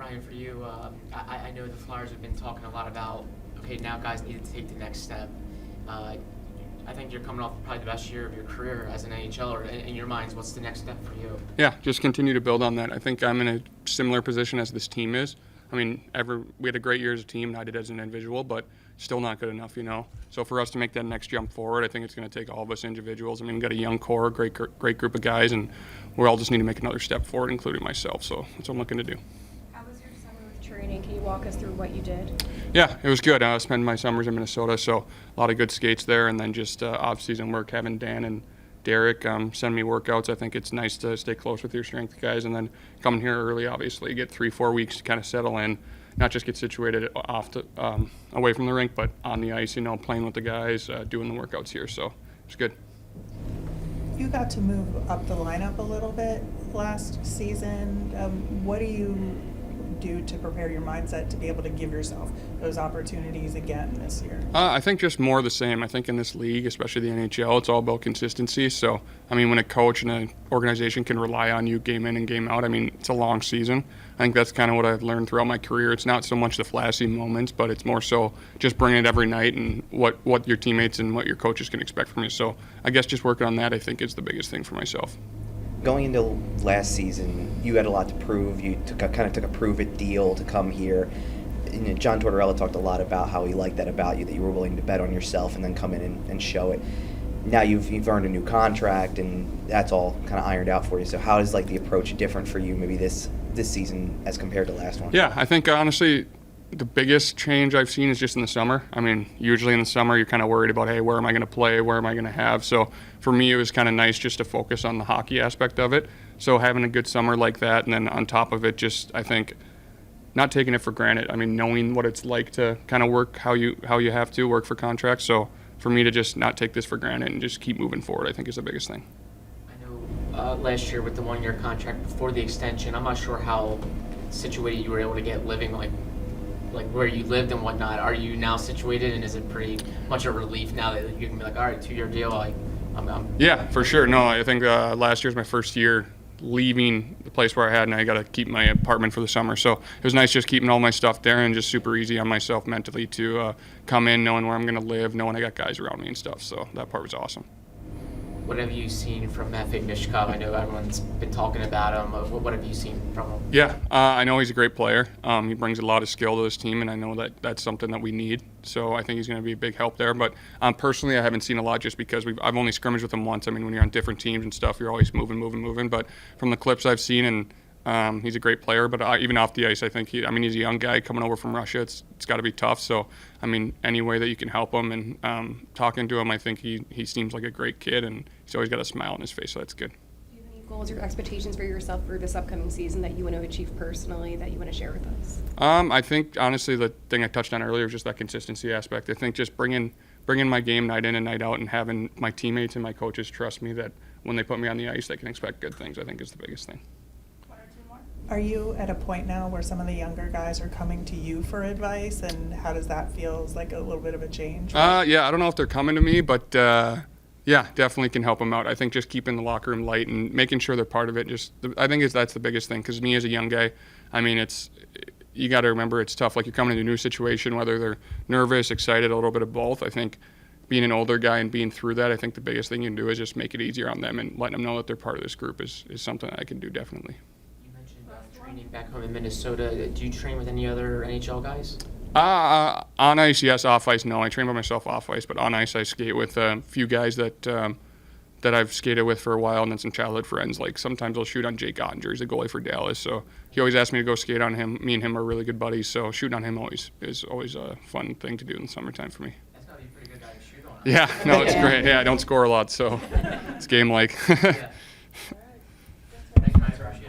Ryan, for you, I know the Flyers have been talking a lot about, okay, now guys need to take the next step. I think you're coming off probably the best year of your career as an NHLer. In your minds, what's the next step for you? Yeah, just continue to build on that. I think I'm in a similar position as this team is. I mean, we had a great year as a team, and I did as an individual, but still not good enough, So for us to make that next jump forward, I think it's going to take all of us individuals. I mean, we've got a young core, great group of guys, and we all just need to make another step forward, including myself. So that's what I'm looking to do. How was your summer with training? Can you walk us through what you did? Yeah, it was good. I spent my summers in Minnesota, so a lot of good skates there, and then just off-season work, having Dan and Derek send me workouts. I think it's nice to stay close with your strength guys, and then coming here early, obviously, get 3-4 weeks to kind of settle in, not just get situated away from the rink, but on the ice, playing with the guys, doing the workouts here. So it's good. You got to move up the lineup a little bit last season. What do you do to prepare your mindset to be able to give yourself those opportunities again this year? I think just more of the same. I think in this league, especially the NHL, it's all about consistency. So, I mean, when a coach and an organization can rely on you game in and game out, I mean, it's a long season. I think that's kind of what I've learned throughout my career. It's not so much the flashy moments, but it's more so just bringing it every night and what your teammates and what your coaches can expect from you. So I guess just working on that, I think, is the biggest thing for myself. Going into last season, you had a lot to prove. You kind of took a prove-it deal to come here. John Tortorella talked a lot about how he liked that about you, that you were willing to bet on yourself and then come in and show it. Now you've earned a new contract, and that's all kind of ironed out for you. So how is the approach different for you maybe this season as compared to last one? Yeah, I think honestly the biggest change I've seen is just in the summer. I mean, usually in the summer you're kind of worried about, hey, where am I going to play? Where am I going to have? So for me, it was kind of nice just to focus on the hockey aspect of it. So having a good summer like that, and then on top of it, just I think not taking it for granted. I mean, knowing what it's like to kind of work how you have to work for contracts. So for me to just not take this for granted and just keep moving forward, I think is the biggest thing. I know last year with the one-year contract before the extension, I'm not sure how situated you were able to get living like where you lived and whatnot. Are you now situated, and is it pretty much a relief now that you can be like, all right, 2-year deal, I'm Yeah, for sure. No, I think last year was my first year leaving the place where I had, and I got to keep my apartment for the summer. So it was nice just keeping all my stuff there and just super easy on myself mentally to come in knowing where I'm going to live, knowing I got guys around me and stuff. So that part was awesome. What have you seen from Matvei Mishkov? I know everyone's been talking about him. What have you seen from him? Yeah, I know he's a great player. He brings a lot of skill to this team, and I know that that's something that we need. So I think he's going to be a big help there. But personally, I haven't seen a lot just because I've only scrimmaged with him once. I mean, when you're on different teams and stuff, you're always moving. But from the clips I've seen, and he's a great player. But even off the ice, I think he's a young guy coming over from Russia. It's got to be tough. So, I mean, any way that you can help him and talking to him, I think he seems like a great kid, and he's always got a smile on his face, so that's good. Do you have any goals or expectations for yourself for this upcoming season that you want to achieve personally that you want to share with us? I think, honestly, the thing I touched on earlier was just that consistency aspect. I think just bringing my game night in and night out and having my teammates and my coaches trust me that when they put me on the ice, they can expect good things, I think is the biggest thing. Are you at a point now where some of the younger guys are coming to you for advice, and how does that feel? Is like a little bit of a change? Yeah, I don't know if they're coming to me, but yeah, definitely can help them out. I think just keeping the locker room light and making sure they're part of it. I think that's the biggest thing, because me as a young guy, I mean, you got to remember it's tough. Like, you're coming into a new situation, whether they're nervous, excited, a little bit of both. I think being an older guy and being through that, I think the biggest thing you can do is just make it easier on them and letting them know that they're part of this group is something that I can do definitely. Training back home in Minnesota, do you train with any other NHL guys? On ice, yes. Off ice, no. I train by myself off ice, but on ice I skate with a few guys that I've skated with for a while, and then some childhood friends. Like, sometimes I'll shoot on Jake Ottinger. He's a goalie for Dallas, so he always asks me to go skate on him. Me and him are really good buddies, so shooting on him is always a fun thing to do in the summertime for me. That's got to be a pretty good guy to shoot on. Yeah, no, it's great. Yeah, I don't score a lot, so it's game-like. Yeah.